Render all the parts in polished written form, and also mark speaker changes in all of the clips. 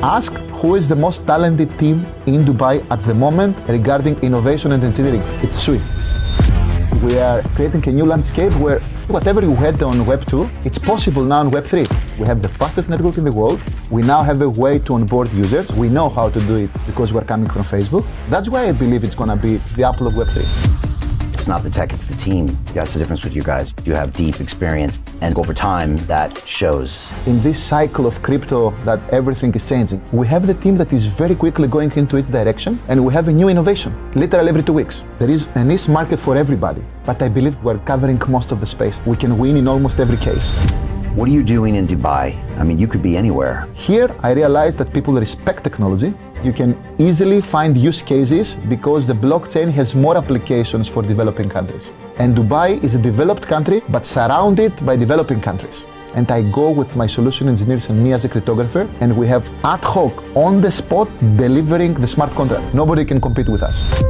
Speaker 1: Ask who is the most talented team in Dubai at the moment regarding innovation and engineering. It's Sui. We are creating a new landscape where whatever you had on Web2, it's possible now on Web3. We have the fastest network in the world. We now have a way to onboard users. We know how to do it because we're coming from Facebook. That's why I believe it's going to be the Apple of Web3.
Speaker 2: It's not the tech, it's the team. That's the difference with you guys. You have deep experience, and over time, that shows.
Speaker 1: In this cycle of crypto that everything is changing, we have the team that is very quickly going into its direction, and we have a new innovation, literally every 2 weeks. There is a niche market for everybody, but I believe we're covering most of the space. We can win in almost every case.
Speaker 2: What are you doing in Dubai? I mean, you could be anywhere.
Speaker 1: Here, I realized that people respect technology. You can easily find use cases because the blockchain has more applications for developing countries. And Dubai is a developed country, but surrounded by developing countries. And I go with my solution engineers and me as a cryptographer, and we have ad hoc, on the spot, delivering the smart contract. Nobody can compete with us.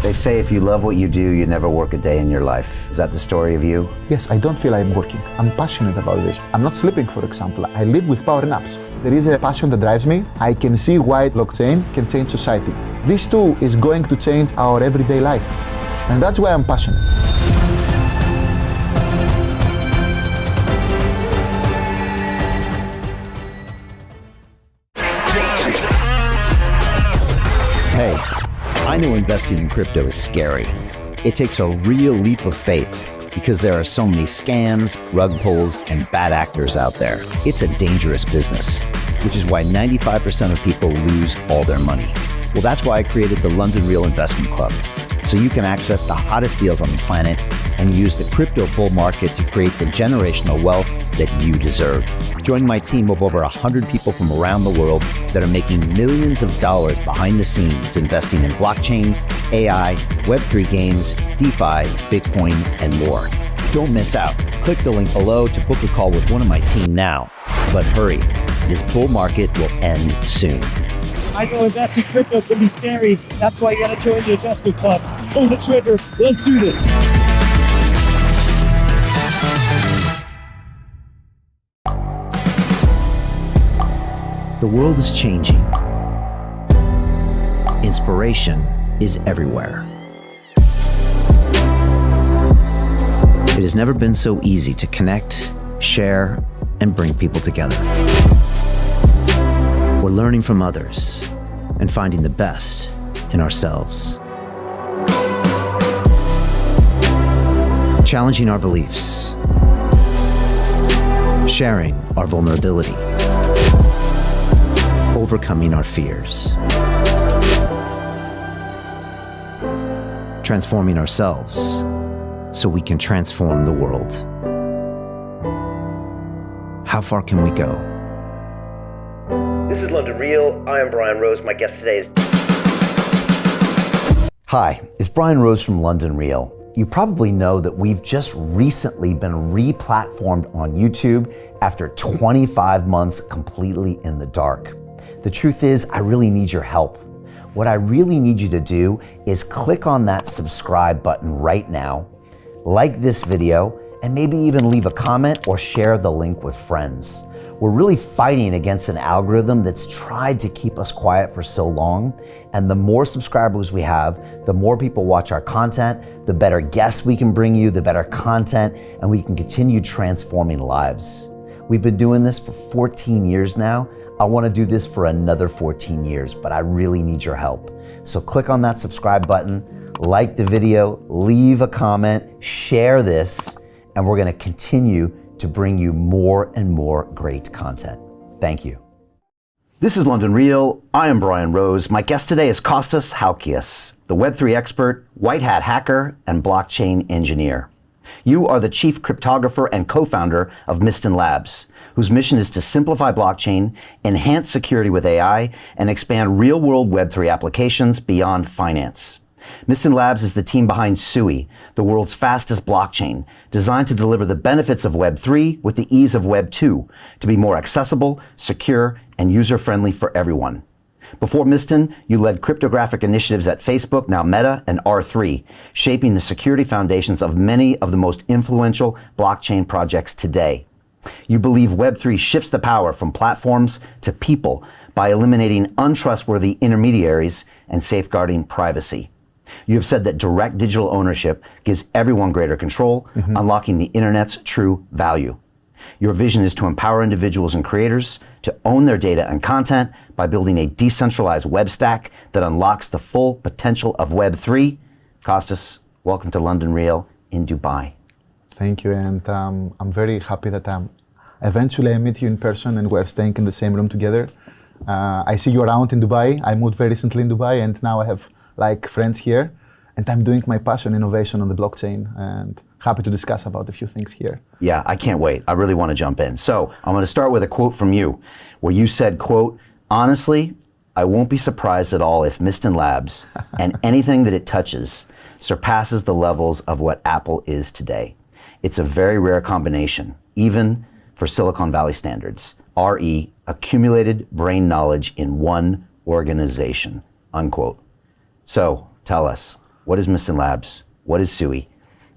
Speaker 2: They say if you love what you do, you never work a day in your life. Is that the story of you?
Speaker 1: Yes, I don't feel I'm working. I'm passionate about this. I'm not sleeping, for example. I live with power naps. There is a passion that drives me. I can see why blockchain can change society. This too is going to change our everyday life. And that's why I'm passionate.
Speaker 3: Hey, I know investing in crypto is scary. It takes a real leap of faith because there are so many scams, rug pulls, and bad actors out there. It's a dangerous business, which is why 95% of people lose all their money. Well, that's why I created the London Real Investment Club, so you can access the hottest deals on the planet and use the crypto bull market to create the generational wealth that you deserve. Join my team of over 100 people from around the world that are making millions of dollars behind the scenes investing in blockchain, AI, Web3 games, DeFi, Bitcoin, and more. Don't miss out. Click the link below to book a call with one of my team now. But hurry, this bull market will end soon.
Speaker 4: I know investing in crypto can be scary. That's why you gotta join the investment club. Pull the trigger. Let's do this.
Speaker 3: The world is changing. Inspiration is everywhere. It has never been so easy to connect, share, and bring people together. We're learning from others and finding the best in ourselves. Challenging our beliefs. Sharing our vulnerability. Overcoming our fears. Transforming ourselves so we can transform the world. How far can we go?
Speaker 2: This is London Real. I am Brian Rose. My guest today is... Hi, it's Brian Rose from London Real. You probably know that we've just recently been re-platformed on YouTube after 25 months completely in the dark. The truth is, I really need your help. What I really need you to do is click on that subscribe button right now, like this video, and maybe even leave a comment or share the link with friends. We're really fighting against an algorithm that's tried to keep us quiet for so long. And the more subscribers we have, the more people watch our content, the better guests we can bring you, the better content, and we can continue transforming lives. We've been doing this for 14 years now. I want to do this for another 14 years, but I really need your help. So click on that subscribe button, like the video, leave a comment, share this, and we're going to continue to bring you more and more great content. Thank you. This is London Real. I am Brian Rose. My guest today is Kostas Chalkias, the Web3 expert, white hat hacker, and blockchain engineer. You are the chief cryptographer and co-founder of Mysten Labs, whose mission is to simplify blockchain, enhance security with AI, and expand real-world Web3 applications beyond finance. Mysten Labs is the team behind Sui, the world's fastest blockchain, designed to deliver the benefits of Web3 with the ease of Web2, to be more accessible, secure, and user-friendly for everyone. Before Mysten, you led cryptographic initiatives at Facebook, now Meta, and R3, shaping the security foundations of many of the most influential blockchain projects today. You believe Web3 shifts the power from platforms to people by eliminating untrustworthy intermediaries and safeguarding privacy. You have said that direct digital ownership gives everyone greater control, unlocking the internet's true value. Your vision is to empower individuals and creators to own their data and content by building a decentralized web stack that unlocks the full potential of Web3. Kostas, welcome to London Real in Dubai.
Speaker 1: Thank you, and I'm very happy that eventually I meet you in person and we're staying in the same room together. I see you around in Dubai. I moved very recently in Dubai, and now I have friends here, and I'm doing my passion innovation on the blockchain, and happy to discuss about a few things here.
Speaker 2: Yeah, I can't wait. I really want to jump in. So I'm going to start with a quote from you, where you said, quote, "Honestly, I won't be surprised at all if Mysten Labs and anything that it touches surpasses the levels of what Apple is today. It's a very rare combination, even for Silicon Valley standards. RE, accumulated brain knowledge in one organization," unquote. So tell us, what is Mysten Labs? What is SUI?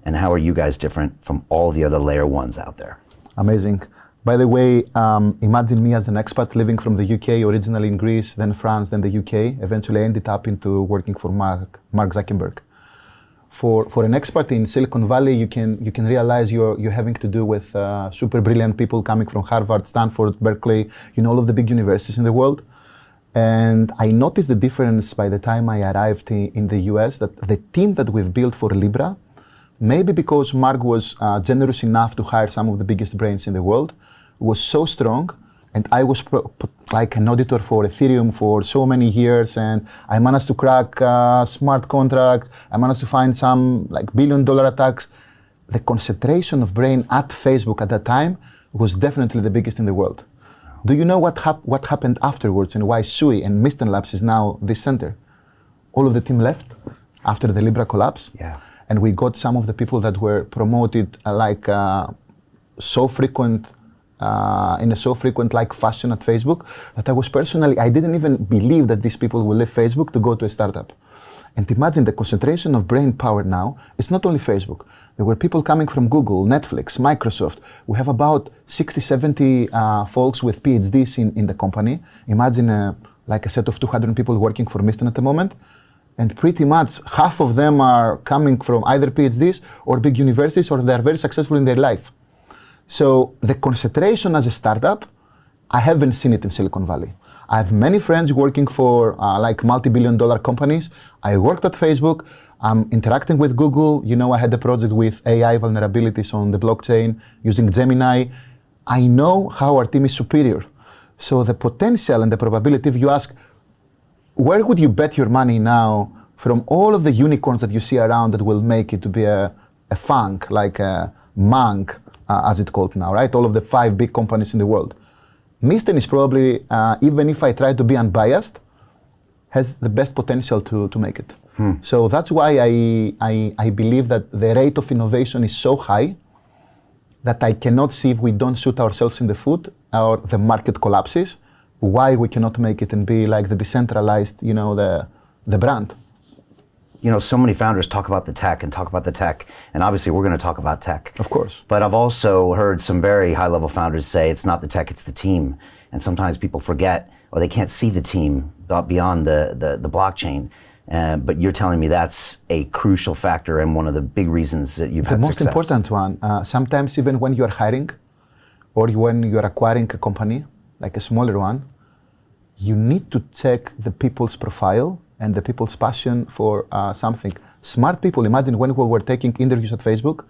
Speaker 2: And how are you guys different from all the other layer ones out there?
Speaker 1: Amazing. By the way, imagine me as an expat living from the UK, originally in Greece, then France, then the UK. Eventually I ended up into working for Mark Zuckerberg. For an expert in Silicon Valley, you can realize you're having to do with super brilliant people coming from Harvard, Stanford, Berkeley, all of the big universities in the world. And I noticed the difference by the time I arrived in the US, that the team that we've built for Libra, maybe because Mark was generous enough to hire some of the biggest brains in the world, was so strong. And I was like an auditor for Ethereum for so many years, and I managed to crack smart contracts. I managed to find some billion-dollar attacks. The concentration of brain at Facebook at that time was definitely the biggest in the world. Do you know what happened afterwards and why SUI and Mysten Labs is now this center? All of the team left after the Libra collapse.
Speaker 2: Yeah.
Speaker 1: And we got some of the people that were promoted so frequent in a so frequent fashion at Facebook that I didn't even believe that these people will leave Facebook to go to a startup. And imagine the concentration of brain power now. It's not only Facebook. There were people coming from Google, Netflix, Microsoft. We have about 60, 70 folks with PhDs in the company. Imagine a set of 200 people working for Mysten at the moment. And pretty much half of them are coming from either PhDs or big universities, or they're very successful in their life. So the concentration as a startup, I haven't seen it in Silicon Valley. I have many friends working for multi-billion-dollar companies. I worked at Facebook. I'm interacting with Google. I had a project with AI vulnerabilities on the blockchain using Gemini. I know how our team is superior. So the potential and the probability, if you ask, where would you bet your money now from all of the unicorns that you see around that will make it to be a funk, like a Mank, as it's called now, right? All of the 5 big companies in the world. Mysten is probably, even if I try to be unbiased, has the best potential to make it. So that's why I believe that the rate of innovation is so high that I cannot see, if we don't shoot ourselves in the foot or the market collapses, why we cannot make it and be like the decentralized, the brand.
Speaker 2: So many founders talk about the tech, and obviously we're going to talk about tech.
Speaker 1: Of course.
Speaker 2: But I've also heard some very high-level founders say it's not the tech, it's the team. And sometimes people forget, or they can't see the team beyond the blockchain. But you're telling me that's a crucial factor and one of the big reasons that you've had success.
Speaker 1: The most important one. Sometimes even when you're hiring or when you're acquiring a company, like a smaller one, you need to check the people's profile and the people's passion for something. Smart people, imagine when we were taking interviews at Facebook,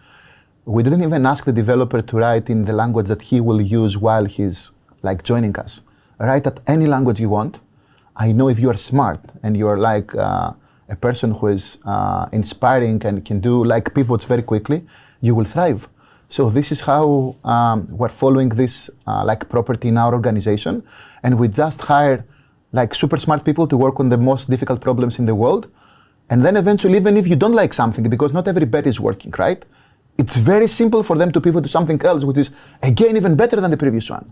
Speaker 1: we didn't even ask the developer to write in the language that he will use while he's joining us. Write at any language you want. I know if you are smart and you are a person who is inspiring and can do pivots very quickly, you will thrive. So this is how we're following this property in our organization. And we just hire super smart people to work on the most difficult problems in the world. And then eventually, even if you don't like something, because not every bet is working, right? It's very simple for them to pivot to something else, which is, again, even better than the previous one.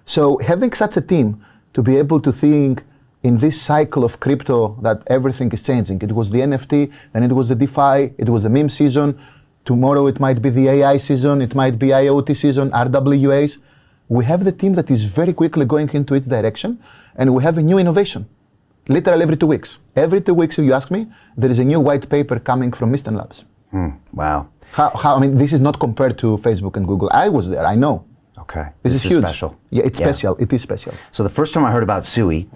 Speaker 1: So having such a team to be able to think in this cycle of crypto that everything is changing. It was the NFT, then it was the DeFi, it was the meme season. Tomorrow it might be the AI season, it might be IoT season, RWAs. we have the team that is very quickly going into its direction, and we have a new innovation. Literally every 2 weeks. Every 2 weeks, if you ask me, there is a new white paper coming from Mysten Labs.
Speaker 2: Wow.
Speaker 1: I mean, this is not compared to Facebook and Google. I was there, I know.
Speaker 2: Okay.
Speaker 1: This is huge.
Speaker 2: Special.
Speaker 1: Yeah, it's special. It is special.
Speaker 2: So the first time I heard about Sui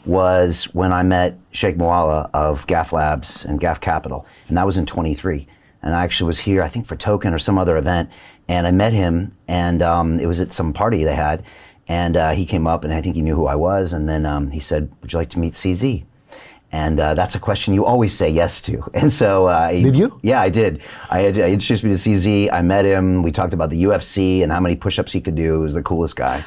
Speaker 2: was when I met Sheikh Moala of GAF Labs and GAF Capital, and that was in 23. And I actually was here, I think for Token or some other event, and I met him, and it was at some party they had, and he came up, and I think he knew who I was, and then he said, would you like to meet CZ? And that's a question you always say yes to. And so
Speaker 1: Did you?
Speaker 2: Yeah, I did. I introduced me to CZ. I met him. We talked about the UFC and how many push-ups he could do. He was the coolest guy.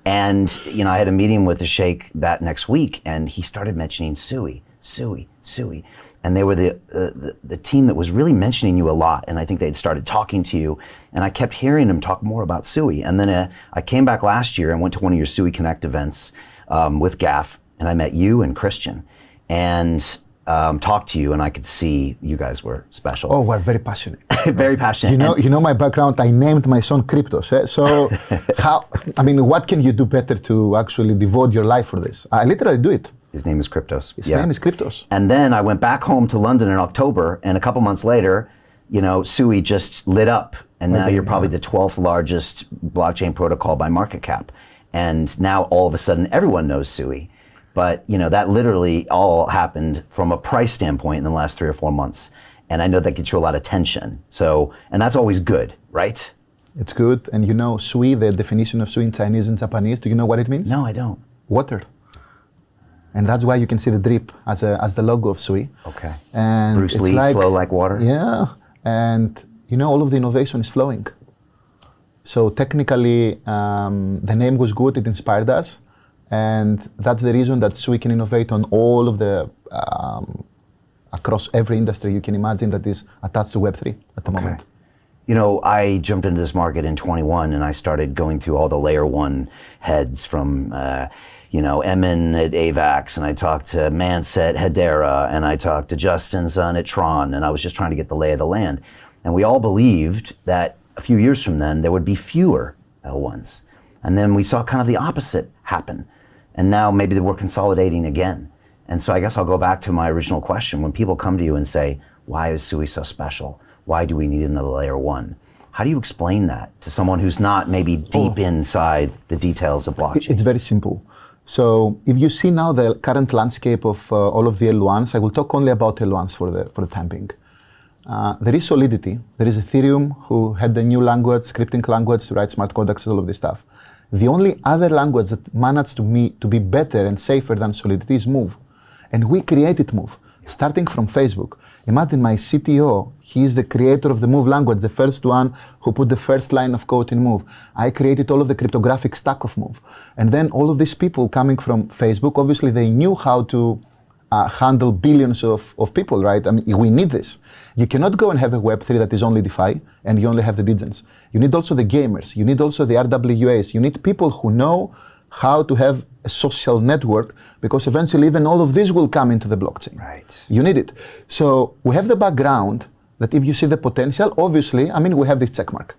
Speaker 2: And I had a meeting with the Sheikh that next week, and he started mentioning Sui. And they were the team that was really mentioning you a lot. And I think they'd started talking to you. And I kept hearing them talk more about Sui. And then I came back last year and went to one of your Sui Connect events with GAF, and I met you and Christian. And talked to you, and I could see you guys were special.
Speaker 1: Oh, we're very passionate.
Speaker 2: Very passionate.
Speaker 1: You know my background. I named my son Kryptos. So, what can you do better to actually devote your life for this? I literally do it.
Speaker 2: His name is Kryptos.
Speaker 1: His name is Kryptos.
Speaker 2: And then I went back home to London in October, and a couple months later, Sui just lit up, and now you're probably the 12th largest blockchain protocol by market cap. And now all of a sudden, everyone knows Sui. But that literally all happened from a price standpoint in the last 3 or 4 months. And I know that gets you a lot of tension. And that's always good, right?
Speaker 1: It's good. And Sui, the definition of Sui in Chinese and Japanese, do you know what it means?
Speaker 2: No, I don't.
Speaker 1: Water. And that's why you can see the drip as the logo of Sui.
Speaker 2: Okay.
Speaker 1: And
Speaker 2: Bruce Lee, flow like water?
Speaker 1: Yeah. And all of the innovation is flowing. So technically, the name was good, it inspired us. And that's the reason that Sui can innovate on all of the, across every industry you can imagine that is attached to Web3 at the moment.
Speaker 2: I jumped into this market in 21 and I started going through all the layer 1 heads from, Emin at AVAX, and I talked to Mance at Hedera, and I talked to Justin's son at Tron, and I was just trying to get the lay of the land. And we all believed that a few years from then, there would be fewer L1s. And then we saw kind of the opposite happen. And now maybe we're consolidating again. And so I guess I'll go back to my original question. When people come to you and say, why is Sui so special? Why do we need another layer 1? How do you explain that to someone who's not maybe deep inside the details of blockchain?
Speaker 1: It's very simple. So if you see now the current landscape of all of the L1s, I will talk only about L1s for the time being. There is Solidity. There is Ethereum, who had the new language, scripting language to write smart contracts, all of this stuff. The only other language that managed to be better and safer than Solidity is Move. And we created Move, starting from Facebook. Imagine my CTO, he is the creator of the Move language, the first one who put the first line of code in Move. I created all of the cryptographic stack of Move. And then all of these people coming from Facebook, obviously they knew how to handle billions of people, right? I mean, we need this. You cannot go and have a Web3 that is only DeFi and you only have the DGens. You need also the gamers. You need also the RWAs. You need people who know how to have a social network, because eventually even all of this will come into the blockchain.
Speaker 2: Right.
Speaker 1: You need it. So we have the background that if you see the potential, obviously, we have this checkmark,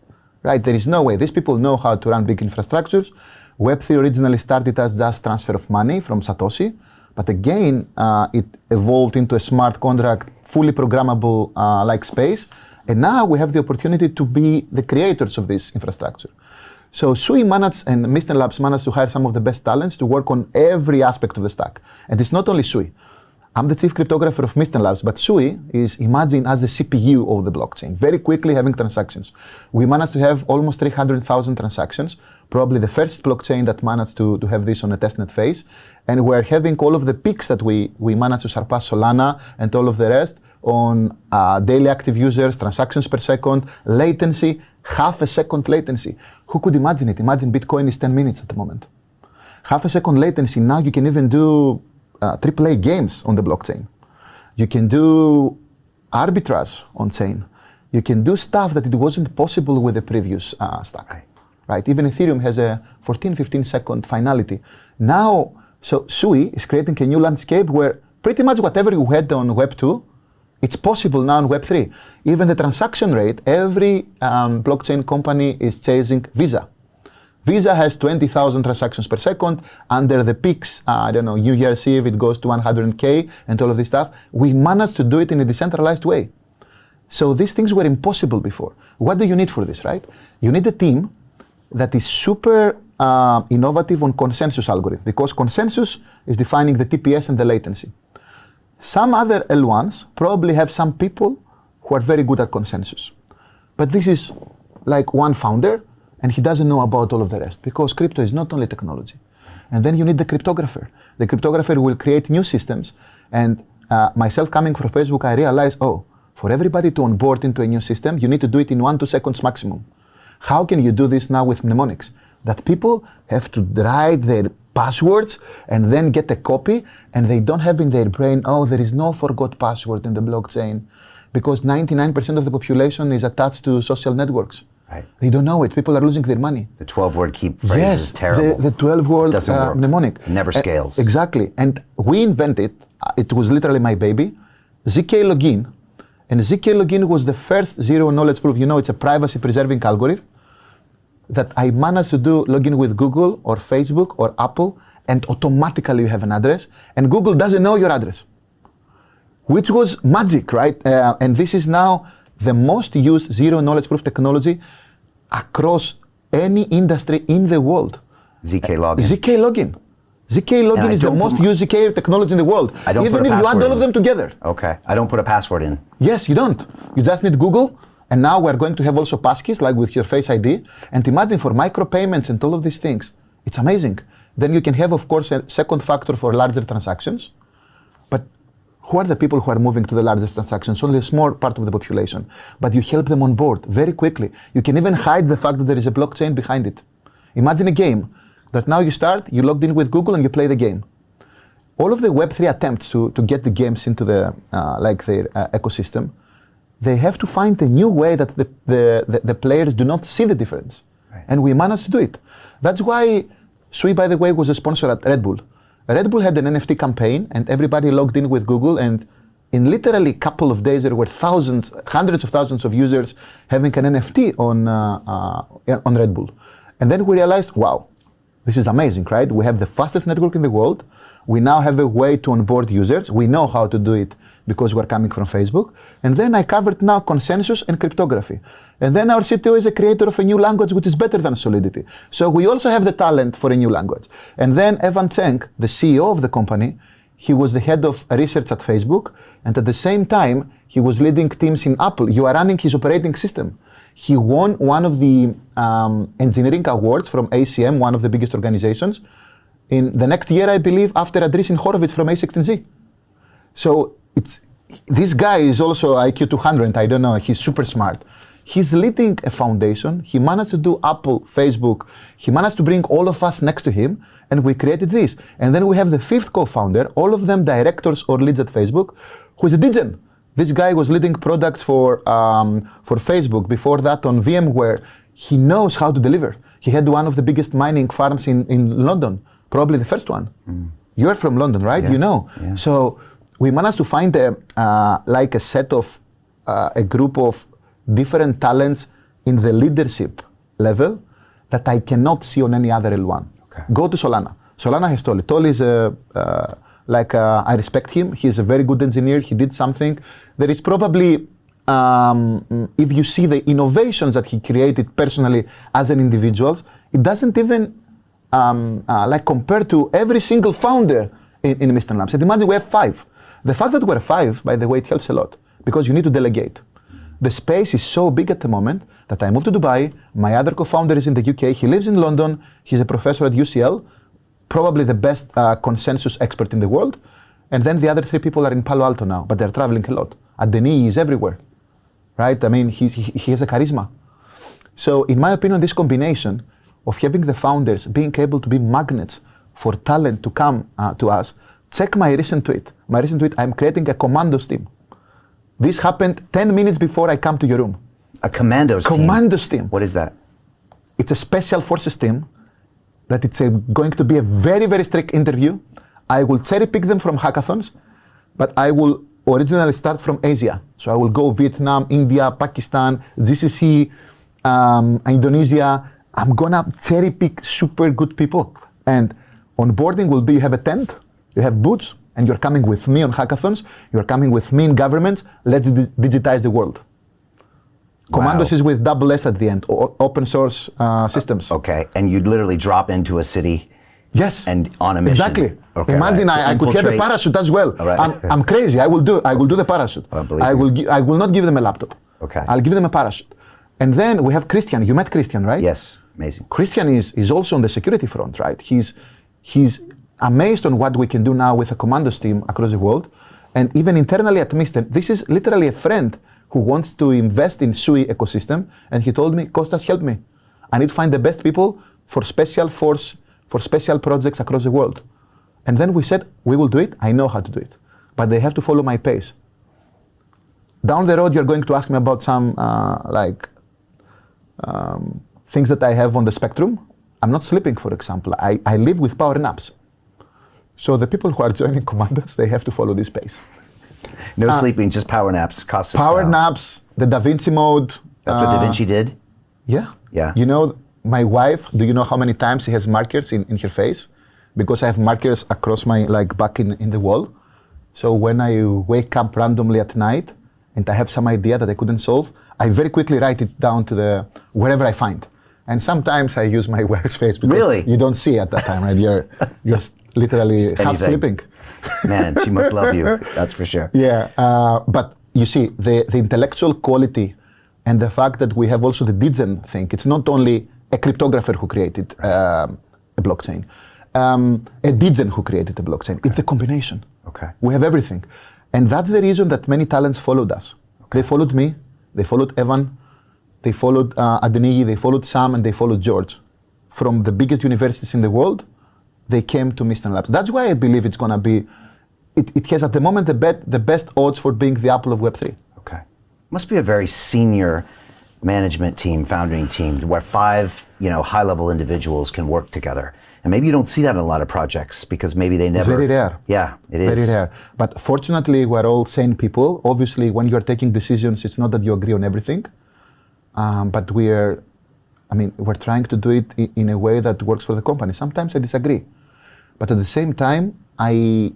Speaker 1: right? There is no way. These people know how to run big infrastructures. Web3 originally started as just transfer of money from Satoshi. But again, it evolved into a smart contract, fully programmable like space. And now we have the opportunity to be the creators of this infrastructure. So Sui managed, and Mysten Labs managed to hire some of the best talents to work on every aspect of the stack. And it's not only Sui. I'm the chief cryptographer of Mysten Labs, but Sui is imagined as the CPU of the blockchain, very quickly having transactions. We managed to have almost 300,000 transactions, probably the first blockchain that managed to have this on a testnet phase. And we're having all of the peaks that we managed to surpass Solana and all of the rest on daily active users, transactions per second, latency, half a second latency. Who could imagine it? Imagine Bitcoin is 10 minutes at the moment. Half a second latency, now you can even do AAA games on the blockchain. You can do arbitrage on chain. You can do stuff that it wasn't possible with the previous stack. Right? Even Ethereum has a 15 second finality. Now, so Sui is creating a new landscape where pretty much whatever you had on Web2, it's possible now on Web3. Even the transaction rate, every blockchain company is chasing Visa. Visa has 20,000 transactions per second. Under the peaks, New Year's Eve, it goes to 100K and all of this stuff. We managed to do it in a decentralized way. So these things were impossible before. What do you need for this, right? You need a team that is super innovative on consensus algorithm, because consensus is defining the TPS and the latency. Some other L1s probably have some people who are very good at consensus. But this is like one founder, and he doesn't know about all of the rest, because crypto is not only technology. And then you need the cryptographer. The cryptographer will create new systems. And myself coming from Facebook, I realized, for everybody to onboard into a new system, you need to do it in 1-2 seconds maximum. How can you do this now with mnemonics? That people have to write their passwords and then get a copy, and they don't have in their brain, there is no forgot password in the blockchain, because 99% of the population is attached to social networks.
Speaker 2: Right.
Speaker 1: They don't know it. People are losing their money.
Speaker 2: The 12-word keep phrase is terrible.
Speaker 1: The 12-word mnemonic.
Speaker 2: Never scales.
Speaker 1: Exactly. And we invented, it was literally my baby, ZK login. And ZK login was the first zero knowledge proof. It's a privacy preserving algorithm that I managed to do login with Google or Facebook or Apple, and automatically you have an address, and Google doesn't know your address, which was magic, right? And this is now the most used zero knowledge proof technology across any industry in the world.
Speaker 2: ZK login.
Speaker 1: ZK login. ZK login is the most used ZK technology in the world. Even if you add all of them together.
Speaker 2: Okay. I don't put a password in.
Speaker 1: Yes, you don't. You just need Google. And now we're going to have also passkeys, like with your Face ID. And imagine for micropayments and all of these things. It's amazing. Then you can have, of course, a second factor for larger transactions. But who are the people who are moving to the largest transactions? Only a small part of the population. But you help them on board very quickly. You can even hide the fact that there is a blockchain behind it. Imagine a game that now you start, you logged in with Google and you play the game. All of the Web3 attempts to get the games into their ecosystem, they have to find a new way that the players do not see the difference. Right. And we managed to do it. That's why Sui, by the way, was a sponsor at Red Bull. Red Bull had an NFT campaign and everybody logged in with Google, and in literally a couple of days there were hundreds of thousands of users having an NFT on Red Bull. And then we realized, wow, this is amazing, right? We have the fastest network in the world. We now have a way to onboard users. We know how to do it because we're coming from Facebook. And then I covered now consensus and cryptography. And then our CTO is a creator of a new language which is better than Solidity. So we also have the talent for a new language. And then Evan Cheng, the CEO of the company, he was the head of research at Facebook. And at the same time, he was leading teams in Apple. You are running his operating system. He won one of the engineering awards from ACM, one of the biggest organizations, in the next year, I believe, after Andreessen Horowitz from A16Z. So this guy is also IQ 200, I don't know, he's super smart. He's leading a foundation. He managed to do Apple, Facebook. He managed to bring all of us next to him, and we created this. And then we have the fifth co-founder, all of them directors or leads at Facebook, who is a degen. This guy was leading products for Facebook. Before that, on VMware, he knows how to deliver. He had one of the biggest mining farms in London, probably the first one. Mm. You're from London, right? Yeah. You know. Yeah. So we managed to find a set of a group of different talents in the leadership level that I cannot see on any other L1. Okay. Go to Solana. Solana has Tolly. Tolly is I respect him. He's a very good engineer. He did something. There is probably, if you see the innovations that he created personally as an individual, it doesn't even compare to every single founder in Mysten Labs. And imagine we have 5. The fact that we're 5, by the way, it helps a lot because you need to delegate. The space is so big at the moment that I moved to Dubai. My other co-founder is in the UK. He lives in London. He's a professor at UCL. Probably the best consensus expert in the world. And then the other 3 people are in Palo Alto now, but they're traveling a lot. Denis is everywhere, right? I mean, he has a charisma. So in my opinion, this combination of having the founders being able to be magnets for talent to come to us, check my recent tweet. My recent tweet, I'm creating a commandos team. This happened 10 minutes before I come to your room.
Speaker 2: A commandos team?
Speaker 1: Commandos team.
Speaker 2: What is that?
Speaker 1: It's a special forces team. That it's going to be a very, very strict interview. I will cherry pick them from hackathons, but I will originally start from Asia. So I will go Vietnam, India, Pakistan, GCC, Indonesia, I'm gonna cherry pick super good people. And onboarding will be, you have a tent, you have boots, and you're coming with me on hackathons, you're coming with me in governments, let's digitize the world. Commandos is with double S at the end, open source systems.
Speaker 2: Okay, and you'd literally drop into a city.
Speaker 1: Yes.
Speaker 2: And on a mission.
Speaker 1: Exactly.
Speaker 2: Okay,
Speaker 1: Imagine
Speaker 2: right.
Speaker 1: I could have a parachute as well.
Speaker 2: Right.
Speaker 1: I'm crazy. I will do the parachute. I will not give them a laptop.
Speaker 2: Okay.
Speaker 1: I'll give them a parachute. And then we have Christian. You met Christian, right?
Speaker 2: Yes. Amazing.
Speaker 1: Christian is also on the security front, right? He's amazed on what we can do now with a Commandos team across the world. And even internally at Mysten, this is literally a friend who wants to invest in SUI ecosystem. And he told me, Kostas, help me. I need to find the best people for special force, for special projects across the world. And then we said, we will do it. I know how to do it. But they have to follow my pace. Down the road, you're going to ask me about some things that I have on the spectrum. I'm not sleeping, for example. I live with power naps. So the people who are joining Commandos, they have to follow this pace.
Speaker 2: No sleeping, just power naps. Kostas
Speaker 1: power
Speaker 2: style.
Speaker 1: Naps, the Da Vinci mode.
Speaker 2: That's what Da Vinci did?
Speaker 1: Yeah.
Speaker 2: Yeah.
Speaker 1: You know, my wife, do you know how many times she has markers in her face? Because I have markers across my, back in the wall. So when I wake up randomly at night and I have some idea that I couldn't solve, I very quickly write it down to wherever I find. And sometimes I use my wife's face because
Speaker 2: really?
Speaker 1: You don't see at that time, right? You're literally half sleeping.
Speaker 2: Man, she must love you, that's for sure.
Speaker 1: Yeah, but you see, the intellectual quality and the fact that we have also the Degen thing, it's not only a cryptographer who created a blockchain, a Degen who created a blockchain. Okay. It's the combination.
Speaker 2: Okay.
Speaker 1: We have everything. And that's the reason that many talents followed us. Okay. They followed me, they followed Evan, they followed Adeniji, they followed Sam, and they followed George. From the biggest universities in the world, they came to Mysten Labs. That's why I believe it's going to be, it has at the moment the best odds for being the Apple of Web3.
Speaker 2: Okay. Must be a very senior management team, founding team, where 5 high-level individuals can work together. And maybe you don't see that in a lot of projects because maybe they never...
Speaker 1: Very rare.
Speaker 2: Yeah, it is.
Speaker 1: Very rare. But fortunately, we're all sane people. Obviously, when you're taking decisions, it's not that you agree on everything. But we're trying to do it in a way that works for the company. Sometimes I disagree. But at the same time, I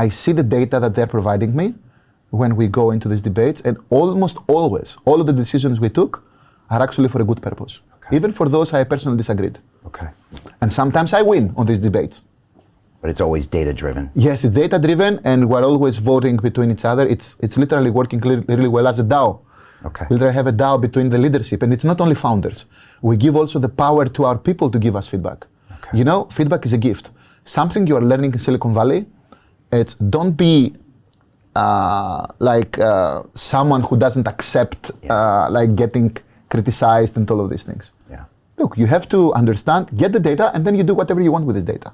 Speaker 1: see the data that they're providing me when we go into these debates, and almost always, all of the decisions we took are actually for a good purpose. Okay. Even for those I personally disagreed. Okay. And sometimes I win on these debates.
Speaker 2: But it's always data-driven.
Speaker 1: Yes, it's data-driven, and we're always voting between each other. It's literally working really well as a DAO.
Speaker 2: Okay.
Speaker 1: We literally have a DAO between the leadership, and it's not only founders. We give also the power to our people to give us feedback. Okay. Feedback is a gift. Something you are learning in Silicon Valley, it's don't be someone who doesn't accept getting criticized and all of these things.
Speaker 2: Yeah.
Speaker 1: Look, you have to understand, get the data, and then you do whatever you want with this data.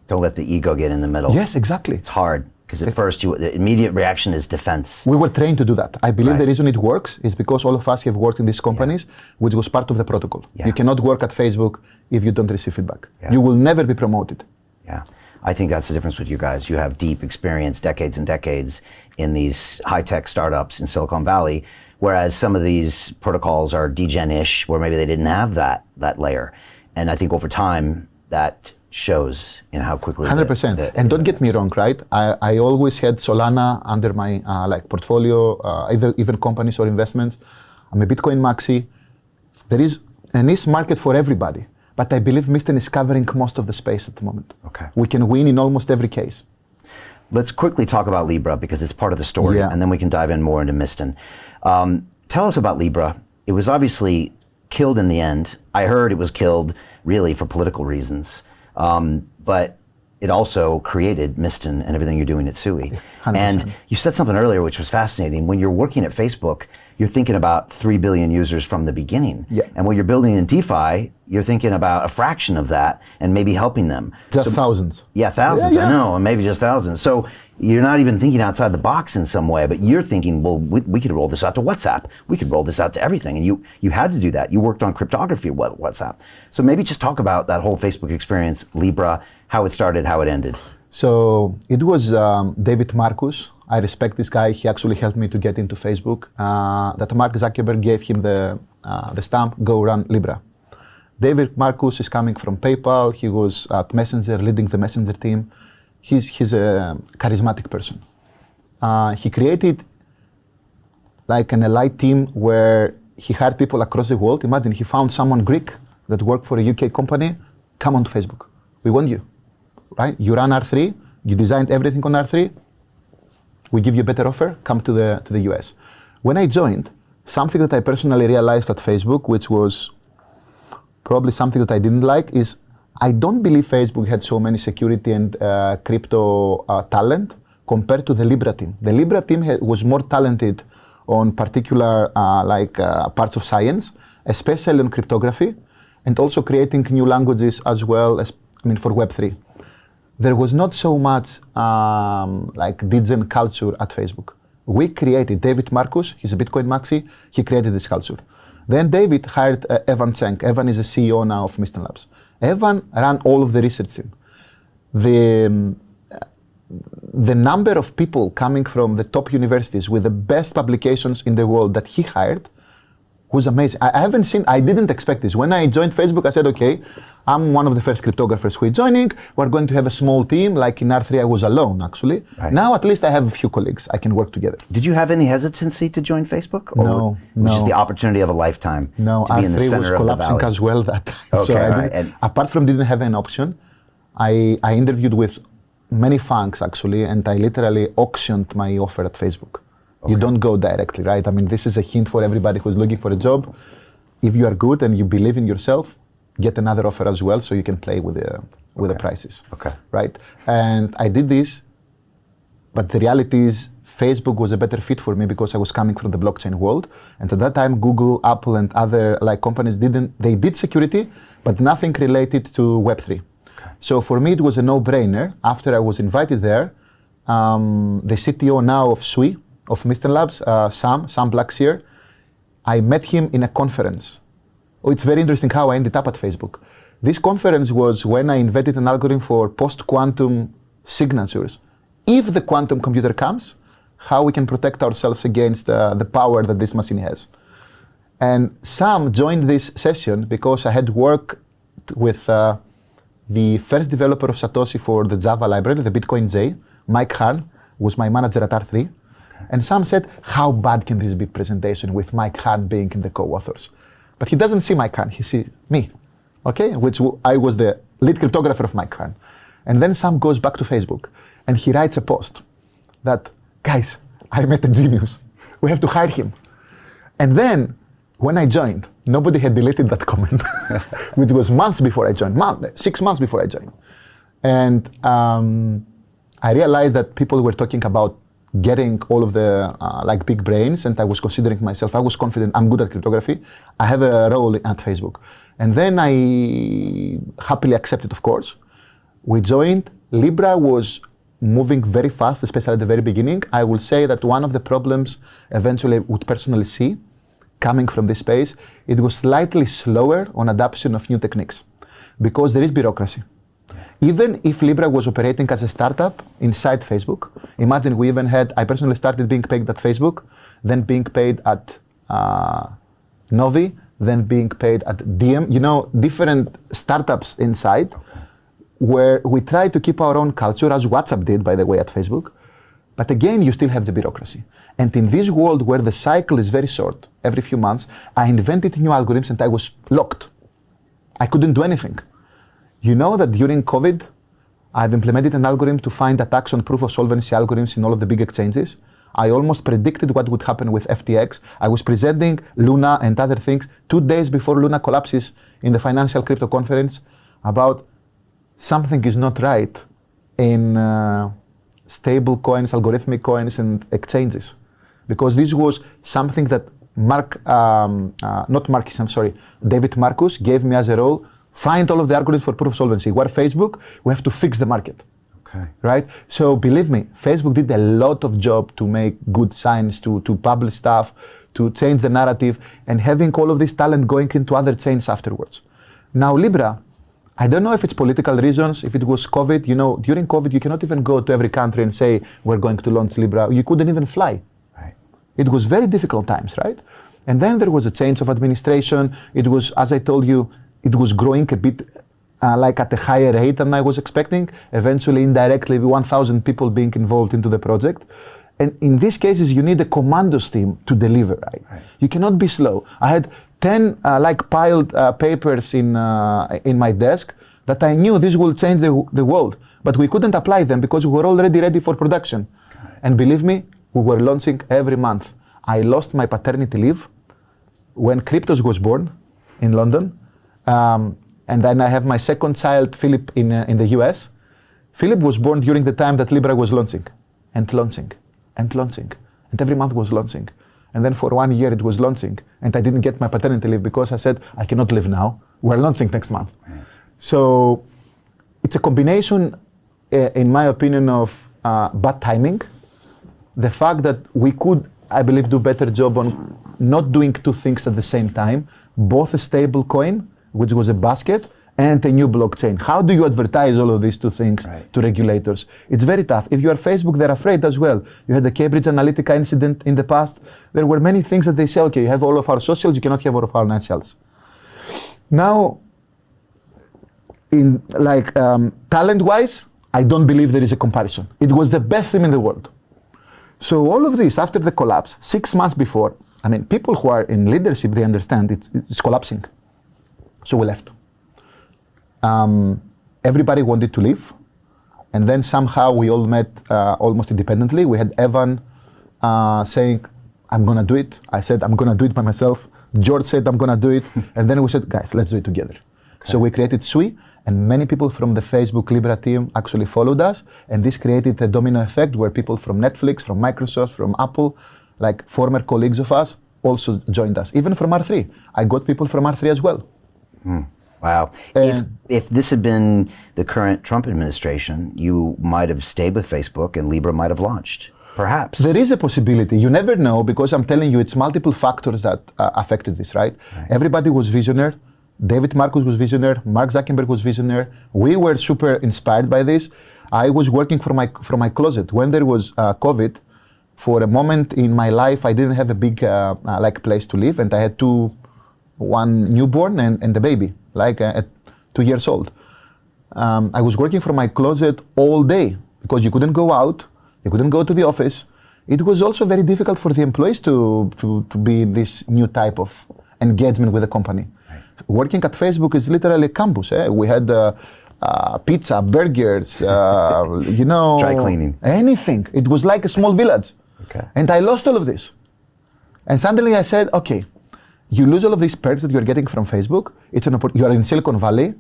Speaker 2: Don't let the ego get in the middle.
Speaker 1: Yes, exactly.
Speaker 2: It's hard, because at first the immediate reaction is defense.
Speaker 1: We were trained to do that. I believe the reason it works is because all of us have worked in these companies, which was part of the protocol. Yeah. You cannot work at Facebook if you don't receive feedback. Yeah. You will never be promoted.
Speaker 2: Yeah. I think that's the difference with you guys. You have deep experience, decades and decades, in these high-tech startups in Silicon Valley, whereas some of these protocols are degen-ish, where maybe they didn't have that layer. And I think over time, that shows in how quickly...
Speaker 1: 100%. And don't get me wrong, right? I always had Solana under my portfolio, even companies or investments. I'm a Bitcoin maxi. There is a niche market for everybody. But I believe Mysten is covering most of the space at the moment. Okay. We can win in almost every case.
Speaker 2: Let's quickly talk about Libra because it's part of the story, and then we can dive in more into Mysten. Tell us about Libra. It was obviously killed in the end. I heard it was killed really for political reasons, but it also created Mysten and everything you're doing at SUI. 100%. And you said something earlier which was fascinating. When you're working at Facebook, you're thinking about 3 billion users from the beginning. Yeah. And when you're building in DeFi, you're thinking about a fraction of that and maybe helping them.
Speaker 1: Just thousands.
Speaker 2: Yeah, thousands, I know, and maybe just thousands. So you're not even thinking outside the box in some way, but you're thinking, well, we could roll this out to WhatsApp. We could roll this out to everything. And you had to do that. You worked on cryptography of WhatsApp. So maybe just talk about that whole Facebook experience, Libra, how it started, how it ended.
Speaker 1: So it was David Marcus. I respect this guy. He actually helped me to get into Facebook. That Mark Zuckerberg gave him the stamp, go run Libra. David Marcus is coming from PayPal. He was at Messenger, leading the Messenger team. He's a charismatic person. He created like an elite team where he hired people across the world. Imagine he found someone Greek that worked for a UK company. Come on to Facebook. We want you, right? You run R3. You designed everything on R3. We give you a better offer. Come to the US. When I joined, something that I personally realized at Facebook, which was probably something that I didn't like, is I don't believe Facebook had so many security and crypto talent compared to the Libra team. The Libra team was more talented on particular parts of science, especially on cryptography, and also creating new languages as well as, for Web3. There was not so much Degen culture at Facebook. We created, David Marcus, he's a Bitcoin maxi, he created this culture. Then David hired Evan Cheng. Evan is the CEO now of Mysten Labs. Evan ran all of the research team. The number of people coming from the top universities with the best publications in the world that he hired was amazing. I didn't expect this. When I joined Facebook, I said, okay, I'm one of the first cryptographers who is joining. We're going to have a small team. Like in R3, I was alone, actually. Right. Now, at least I have a few colleagues. I can work together.
Speaker 2: Did you have any hesitancy to join Facebook? Or
Speaker 1: no.
Speaker 2: Just the opportunity of a lifetime
Speaker 1: to be in the center of the valley? No, R3 was collapsing as well that time.
Speaker 2: Okay,
Speaker 1: so apart from didn't have an option, I interviewed with many funks, actually, and I literally auctioned my offer at Facebook. Okay. You don't go directly, right? This is a hint for everybody who's looking for a job. If you are good and you believe in yourself, get another offer as well so you can play with the prices.
Speaker 2: Okay.
Speaker 1: Right? And I did this, but the reality is Facebook was a better fit for me because I was coming from the blockchain world. And at that time, Google, Apple, and other companies did security, but nothing related to Web3. Okay. So for me, it was a no-brainer. After I was invited there, the CTO now of SWI, of Mysten Labs, Sam Blackshear, I met him in a conference. It's very interesting how I ended up at Facebook. This conference was when I invented an algorithm for post-quantum signatures. If the quantum computer comes, how we can protect ourselves against the power that this machine has. And Sam joined this session because I had worked with the first developer of Satoshi for the Java library, the Bitcoin J, Mike Harn, was my manager at R3. And Sam said, how bad can this be presentation with Mike Harn being in the co-authors? But he doesn't see Mike Harn, he sees me, okay? Which I was the lead cryptographer of Mike Harn. And then Sam goes back to Facebook and he writes a post that, guys, I met a genius. We have to hire him. And then when I joined, nobody had deleted that comment, which was months before I joined, 6 months before I joined. And I realized that people were talking about getting all of the big brains, and I was considering myself, I was confident I'm good at cryptography. I have a role at Facebook. And then I happily accepted, of course. We joined. Libra was moving very fast, especially at the very beginning. I will say that one of the problems eventually I would personally see coming from this space, it was slightly slower on adoption of new techniques because there is bureaucracy. Even if Libra was operating as a startup inside Facebook, imagine I personally started being paid at Facebook, then being paid at Novi, then being paid at DM, different startups inside, where we try to keep our own culture, as WhatsApp did, by the way, at Facebook. But again, you still have the bureaucracy. And in this world where the cycle is very short, every few months, I invented new algorithms and I was locked. I couldn't do anything. You know that during COVID, I've implemented an algorithm to find attacks on proof of solvency algorithms in all of the big exchanges. I almost predicted what would happen with FTX. I was presenting Luna and other things 2 days before Luna collapses in the financial crypto conference about something is not right in stable coins, algorithmic coins, and exchanges. Because this was something that David Marcus gave me as a role. Find all of the algorithms for proof of solvency. Where Facebook, we have to fix the market.
Speaker 2: Okay.
Speaker 1: Right? So believe me, Facebook did a lot of job to make good science, to publish stuff, to change the narrative, and having all of this talent going into other chains afterwards. Now Libra, I don't know if it's political reasons, if it was COVID. During COVID, you cannot even go to every country and say, we're going to launch Libra. You couldn't even fly.
Speaker 2: Right.
Speaker 1: It was very difficult times, right? And then there was a change of administration. It was, as I told you, it was growing a bit like at a higher rate than I was expecting. Eventually, indirectly, 1,000 people being involved into the project. And in these cases, you need a commandos team to deliver, right? You cannot be slow. I had 10 piled papers in my desk that I knew this will change the world, but we couldn't apply them because we were already ready for production. And believe me, we were launching every month. I lost my paternity leave when Kryptos was born in London. And then I have my second child, Philip, in the US. Philip was born during the time that Libra was launching and launching and launching. And every month was launching. And then for 1 year it was launching. And I didn't get my paternity leave because I said, I cannot live now. We're launching next month. Right. So it's a combination, in my opinion, of bad timing. The fact that we could, I believe, do better job on not doing two things at the same time, both a stable coin, which was a basket, and a new blockchain. How do you advertise all of these two things to regulators? It's very tough. If you are Facebook, they're afraid as well. You had the Cambridge Analytica incident in the past. There were many things that they say, okay, you have all of our socials, you cannot have all of our financials. Now, in talent-wise, I don't believe there is a comparison. It was the best team in the world. So all of this, after the collapse, 6 months before, I mean, people who are in leadership, they understand it's collapsing. So we left. Everybody wanted to leave. And then somehow we all met almost independently. We had Evan saying, I'm going to do it. I said, I'm going to do it by myself. George said, I'm going to do it. And then we said, guys, let's do it together. Okay. So we created Sui, and many people from the Facebook Libra team actually followed us. And this created a domino effect where people from Netflix, from Microsoft, from Apple, like former colleagues of us, also joined us. Even from R3. I got people from R3 as well.
Speaker 2: Wow. If this had been the current Trump administration, you might have stayed with Facebook and Libra might have launched. Perhaps.
Speaker 1: There is a possibility. You never know, because I'm telling you, it's multiple factors that affected this, right? Everybody was visionary. David Marcus was visionary. Mark Zuckerberg was visionary. We were super inspired by this. I was working from my closet. When there was COVID, for a moment in my life, I didn't have a big place to live, and I had one newborn and a baby, at 2 years old. I was working from my closet all day because you couldn't go out, you couldn't go to the office. It was also very difficult for the employees to be in this new type of engagement with the company. Working at Facebook is literally a campus. We had pizza, burgers,
Speaker 2: dry cleaning,
Speaker 1: anything. It was like a small village.
Speaker 2: Okay.
Speaker 1: And I lost all of this. And suddenly I said, okay, you lose all of these perks that you're getting from Facebook. You are in Silicon Valley.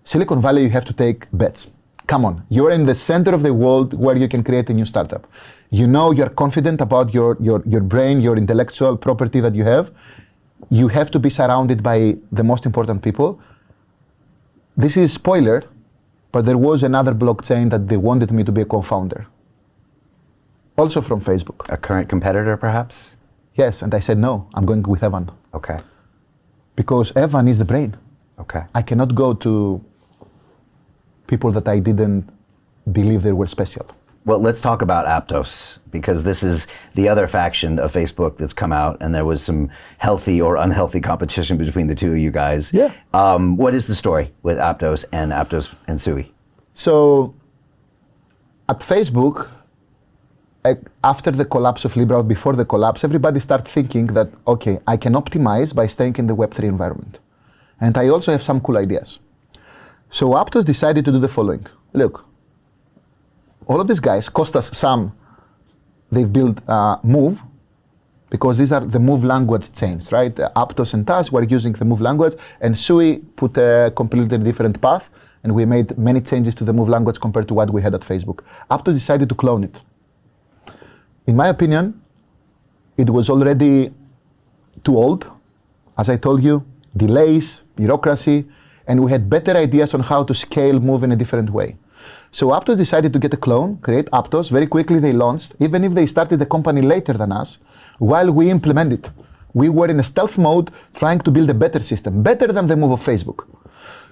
Speaker 1: Silicon Valley, you have to take bets. Come on, you're in the center of the world where you can create a new startup. You know you're confident about your brain, your intellectual property that you have. You have to be surrounded by the most important people. This is spoiler, but there was another blockchain that they wanted me to be a co-founder. Also from Facebook.
Speaker 2: A current competitor, perhaps?
Speaker 1: Yes, and I said no, I'm going with Evan.
Speaker 2: Okay.
Speaker 1: Because Evan is the brain.
Speaker 2: Okay.
Speaker 1: I cannot go to people that I didn't believe they were special.
Speaker 2: Well, let's talk about Aptos, because this is the other faction of Facebook that's come out, and there was some healthy or unhealthy competition between the two of you guys.
Speaker 1: Yeah.
Speaker 2: What is the story with Aptos and Sui?
Speaker 1: So, at Facebook, after the collapse of Libra, before the collapse, everybody started thinking that, okay, I can optimize by staying in the Web3 environment. And I also have some cool ideas. So Aptos decided to do the following. Look, all of these guys, Kostas, Sam, they've built Move, because these are the Move language chains, right? Aptos and us were using the Move language, and Sui put a completely different path, and we made many changes to the Move language compared to what we had at Facebook. Aptos decided to clone it. In my opinion, it was already too old. As I told you, delays, bureaucracy, and we had better ideas on how to scale Move in a different way. So Aptos decided to get a clone, create Aptos. Very quickly they launched, even if they started the company later than us, while we implemented. We were in a stealth mode trying to build a better system, better than the Move of Facebook.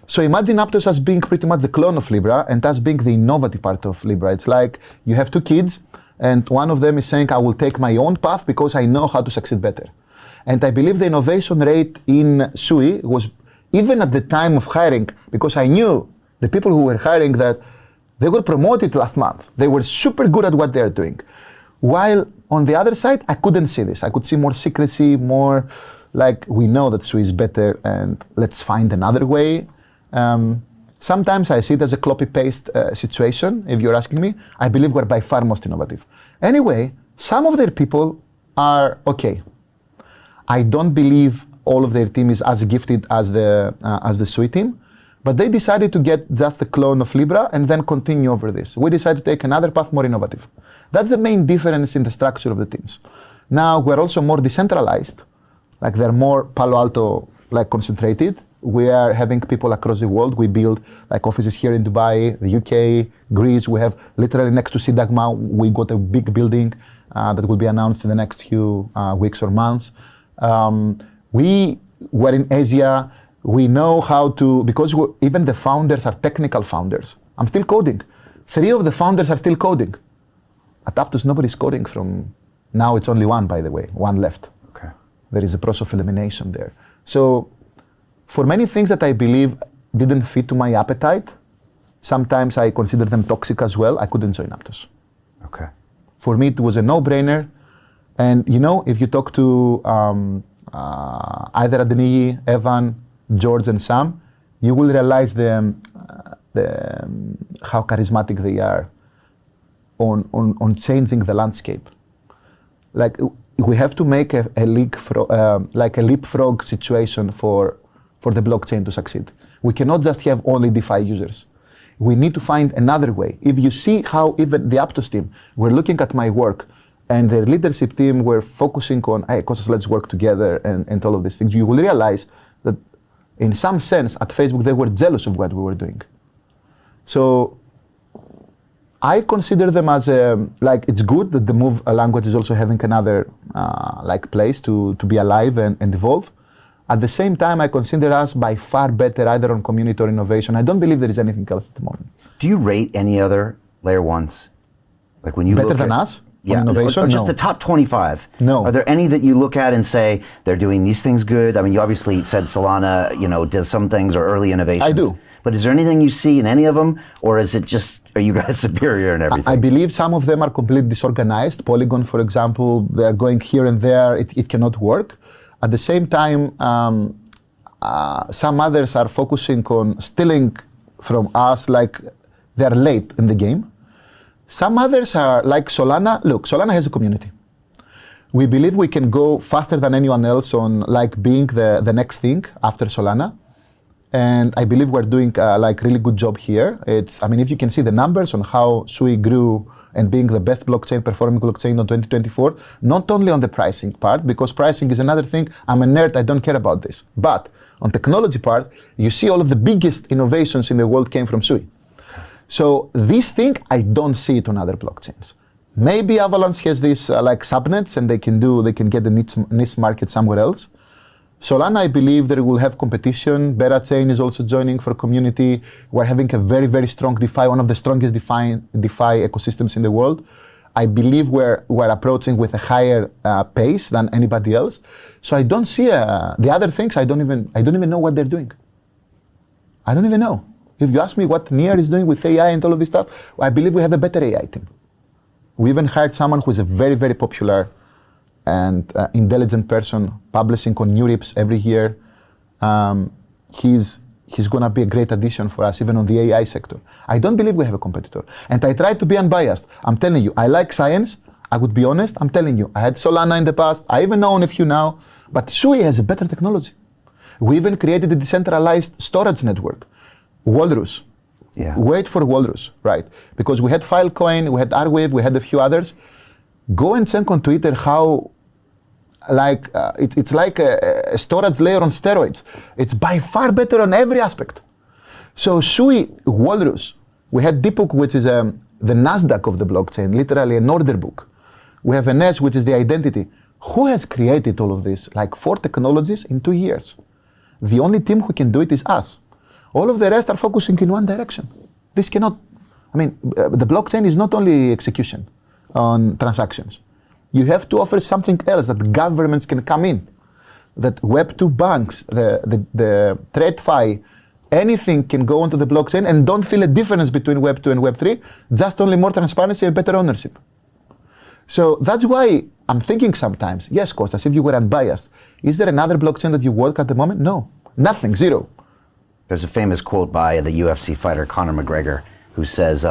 Speaker 1: So imagine Aptos as being pretty much the clone of Libra and us being the innovative part of Libra. It's like you have two kids and one of them is saying, I will take my own path because I know how to succeed better. And I believe the innovation rate in Sui was even at the time of hiring, because I knew the people who were hiring that they were promoted last month. They were super good at what they're doing. While on the other side, I couldn't see this. I could see more secrecy, more like, we know that Sui is better and let's find another way. Sometimes I see it as a copy-paste situation, if you're asking me. I believe we're by far most innovative. Anyway, some of their people are okay. I don't believe all of their team is as gifted as the Sui team, but they decided to get just a clone of Libra and then continue over this. We decided to take another path, more innovative. That's the main difference in the structure of the teams. Now we're also more decentralized, like they're more Palo Alto like concentrated. We are having people across the world. We build like offices here in Dubai, the UK, Greece. We have literally next to Sidagma, we got a big building that will be announced in the next few weeks or months. We were in Asia. We know how to, because even the founders are technical founders. I'm still coding. 3 of the founders are still coding. At Aptos, nobody's coding from, now it's only 1, by the way, 1 left.
Speaker 2: Okay.
Speaker 1: There is a process of elimination there. So for many things that I believe didn't fit to my appetite, sometimes I consider them toxic as well. I couldn't join Aptos.
Speaker 2: Okay.
Speaker 1: For me, it was a no-brainer. And you know, if you talk to either Adeniyi, Evan, George, and Sam, you will realize how charismatic they are on changing the landscape. Like we have to make a leapfrog situation for the blockchain to succeed. We cannot just have only DeFi users. We need to find another way. If you see how even the Aptos team were looking at my work and their leadership team were focusing on, hey, Kostas, let's work together and all of these things, you will realize that in some sense at Facebook, they were jealous of what we were doing. So I consider them as like, it's good that the Move language is also having another like place to be alive and evolve. At the same time, I consider us by far better either on community or innovation. I don't believe there is anything else at the moment.
Speaker 2: Do you rate any other layer ones? Like when you
Speaker 1: better
Speaker 2: look
Speaker 1: than
Speaker 2: at,
Speaker 1: us?
Speaker 2: Yeah,
Speaker 1: on innovation?
Speaker 2: or just
Speaker 1: No.
Speaker 2: the top 25.
Speaker 1: No.
Speaker 2: Are there any that you look at and say they're doing these things good? I mean, you obviously said Solana, does some things or early innovations.
Speaker 1: I do.
Speaker 2: But is there anything you see in any of them, or is it just, are you guys superior in everything?
Speaker 1: I believe some of them are completely disorganized. Polygon, for example, they're going here and there. It cannot work. At the same time, some others are focusing on stealing from us, like they're late in the game. Some others are like Solana. Look, Solana has a community. We believe we can go faster than anyone else on like being the next thing after Solana. And I believe we're doing like really good job here. I mean, if you can see the numbers on how Sui grew and being the best blockchain, performing blockchain on 2024, not only on the pricing part, because pricing is another thing. I'm a nerd, I don't care about this. But on technology part, you see all of the biggest innovations in the world came from Sui. So this thing, I don't see it on other blockchains. Maybe Avalanche has this like subnets and they can get the niche market somewhere else. Solana, I believe there will have competition. Berachain is also joining for community. We're having a very, very strong DeFi, one of the strongest DeFi ecosystems in the world. I believe we're approaching with a higher pace than anybody else. So I don't see the other things. I don't even know what they're doing. I don't even know. If you ask me what Near is doing with AI and all of this stuff, I believe we have a better AI team. We even hired someone who is a very, very popular and intelligent person, publishing on Eurips every year. He's going to be a great addition for us, even on the AI sector. I don't believe we have a competitor. And I try to be unbiased. I'm telling you, I like science. I would be honest. I'm telling you, I had Solana in the past. I even own a few now. But Sui has a better technology. We even created a decentralized storage network. Walrus.
Speaker 2: Yeah.
Speaker 1: Wait for Walrus, right? Because we had Filecoin, we had Arweave, we had a few others. Go and check on Twitter how, like, it's like a storage layer on steroids. It's by far better on every aspect. So Sui, Walrus, we had Deephook, which is the Nasdaq of the blockchain, literally an order book. We have NS, which is the identity. Who has created all of this? Like 4 technologies in 2 years. The only team who can do it is us. All of the rest are focusing in one direction. This cannot, the blockchain is not only execution on transactions. You have to offer something else that governments can come in. that Web2 banks, the TradFi, anything can go onto the blockchain and don't feel a difference between Web2 and Web3, just only more transparency and better ownership. So that's why I'm thinking sometimes, yes, Kostas, if you were unbiased, is there another blockchain that you work at the moment? No, nothing, zero.
Speaker 2: There's a famous quote by the UFC fighter Conor McGregor who says,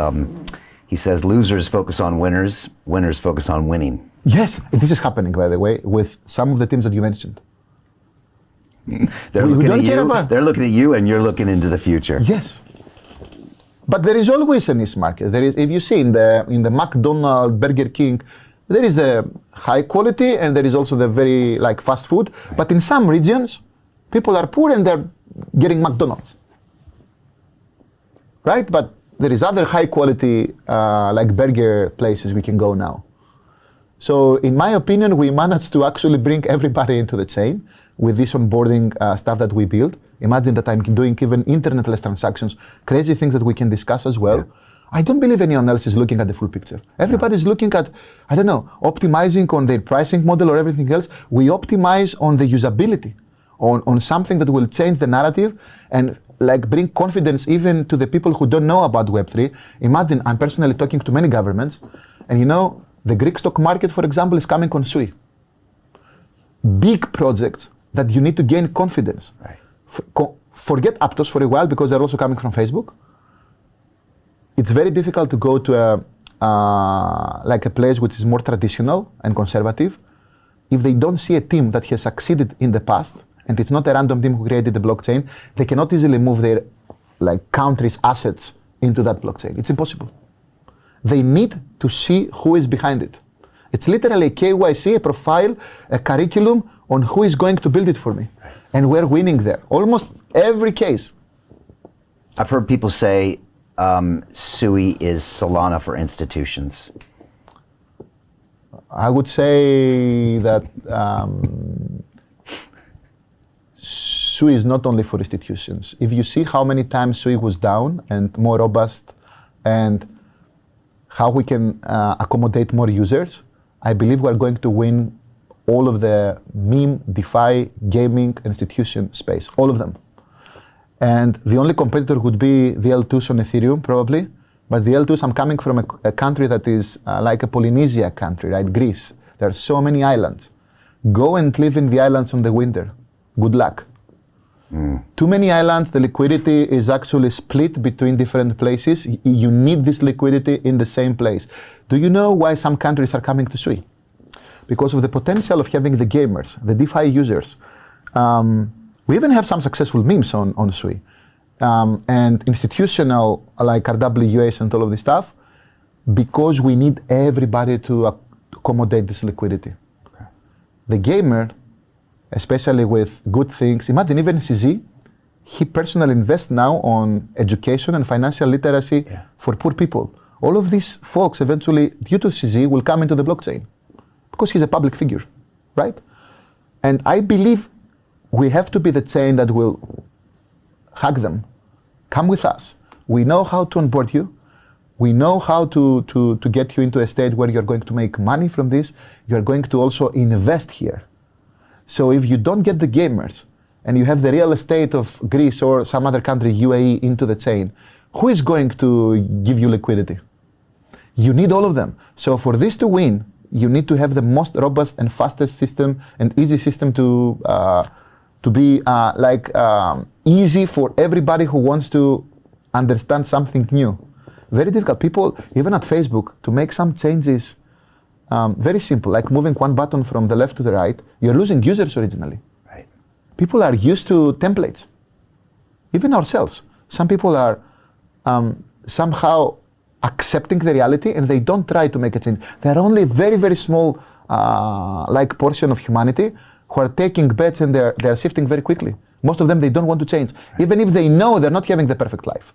Speaker 2: he says, losers focus on winners, winners focus on winning.
Speaker 1: Yes, this is happening, by the way, with some of the teams that you mentioned.
Speaker 2: They're looking at you and you're looking into the future.
Speaker 1: Yes. But there is always a niche market. There is, if you see in the McDonald's, Burger King, there is the high quality and there is also the very fast food. Right. But in some regions, people are poor and they're getting McDonald's. Right? But there is other high quality burger places we can go now. So in my opinion, we managed to actually bring everybody into the chain with this onboarding stuff that we built. Imagine that I'm doing even internetless transactions, crazy things that we can discuss as well. Yeah. I don't believe anyone else is looking at the full picture. Everybody's looking at, optimizing on their pricing model or everything else. We optimize on the usability, on something that will change the narrative and bring confidence even to the people who don't know about Web3. Imagine, I'm personally talking to many governments, and the Greek stock market, for example, is coming on SUI. Big projects that you need to gain confidence.
Speaker 2: Right.
Speaker 1: Forget Aptos for a while because they're also coming from Facebook. It's very difficult to go to a place which is more traditional and conservative if they don't see a team that has succeeded in the past, and it's not a random team who created the blockchain. They cannot easily move their country's assets into that blockchain. It's impossible. They need to see who is behind it. It's literally a KYC, a profile, a curriculum on who is going to build it for me. And we're winning there. Almost every case.
Speaker 2: I've heard people say SUI is Solana for institutions.
Speaker 1: I would say that SUI is not only for institutions. If you see how many times SUI was down and more robust and how we can accommodate more users, I believe we're going to win all of the meme, DeFi, gaming, institution space, all of them. And the only competitor would be the L2s on Ethereum, probably. But the L2s, I'm coming from a country that is like a Polynesia country, right? Greece. There are so many islands. Go and live in the islands in the winter. Good luck. Too many islands, the liquidity is actually split between different places. You need this liquidity in the same place. Do you know why some countries are coming to SUI? Because of the potential of having the gamers, the DeFi users. We even have some successful memes on SUI. And institutional, like RWAs and all of this stuff, because we need everybody to accommodate this liquidity. Okay. The gamer, especially with good things, imagine even CZ, he personally invests now on education and financial literacy for poor people. All of these folks eventually, due to CZ, will come into the blockchain because he's a public figure, right? And I believe we have to be the chain that will hug them. Come with us. We know how to onboard you. We know how to get you into a state where you're going to make money from this. You're going to also invest here. So if you don't get the gamers and you have the real estate of Greece or some other country, UAE, into the chain, who is going to give you liquidity? You need all of them. So for this to win, you need to have the most robust and fastest system and easy system to be easy for everybody who wants to understand something new. Very difficult. People, even at Facebook, to make some changes, very simple, like moving one button from the left to the right, you're losing users originally.
Speaker 2: Right.
Speaker 1: People are used to templates. Even ourselves. Some people are somehow accepting the reality and they don't try to make a change. There are only very, very small portion of humanity who are taking bets and they're shifting very quickly. Most of them, they don't want to change. Right. Even if they know they're not having the perfect life.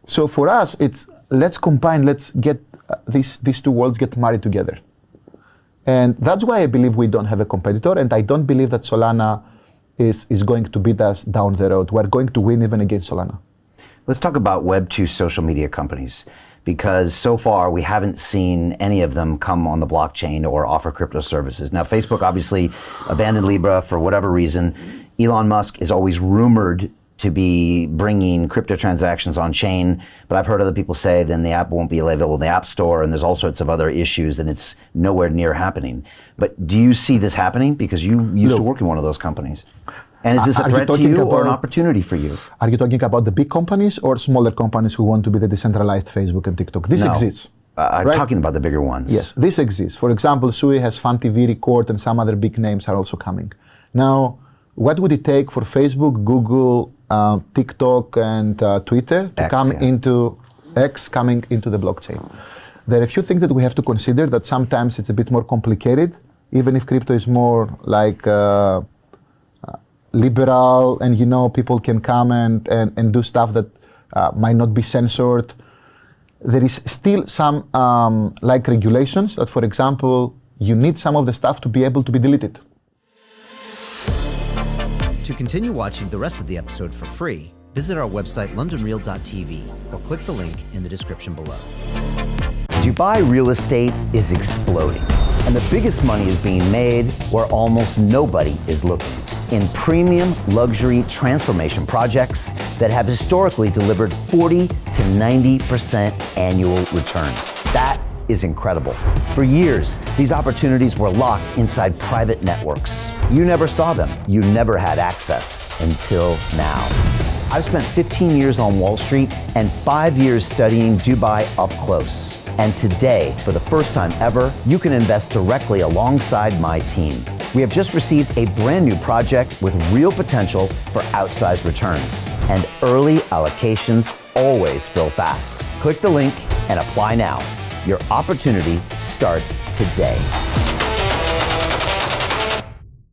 Speaker 1: So for us, it's let's combine, let's get these two worlds get married together. And that's why I believe we don't have a competitor, and I don't believe that Solana is going to beat us down the road. We're going to win even against Solana.
Speaker 2: Let's talk about Web2 social media companies. because so far we haven't seen any of them come on the blockchain or offer crypto services. Now, Facebook obviously abandoned Libra for whatever reason. Elon Musk is always rumored to be bringing crypto transactions on chain, but I've heard other people say then the app won't be available in the App Store, and there's all sorts of other issues, and it's nowhere near happening. But do you see this happening? Because you used to work in one of those companies. And is this a threat to you or an opportunity for you?
Speaker 1: Are you talking about the big companies or smaller companies who want to be the decentralized Facebook and TikTok? This exists.
Speaker 2: I'm talking about the bigger ones.
Speaker 1: Yes, this exists. For example, Sui has Fun TV, Record, and some other big names are also coming. Now, what would it take for Facebook, Google, TikTok, and Twitter to coming into the blockchain? There are a few things that we have to consider that sometimes it's a bit more complicated, even if crypto is more like liberal and people can come and do stuff that might not be censored. There is still some like regulations that, for example, you need some of the stuff to be able to be deleted.
Speaker 5: To continue watching the rest of the episode for free, visit our website londonreal.tv or click the link in the description below.
Speaker 2: Dubai real estate is exploding, and the biggest money is being made where almost nobody is looking, in premium luxury transformation projects that have historically delivered 40 to 90% annual returns. That is incredible. For years, these opportunities were locked inside private networks. You never saw them. You never had access until now. I've spent 15 years on Wall Street and 5 years studying Dubai up close. And today, for the first time ever, you can invest directly alongside my team. We have just received a brand new project with real potential for outsized returns. And early allocations always fill fast. Click the link and apply now. Your opportunity starts today.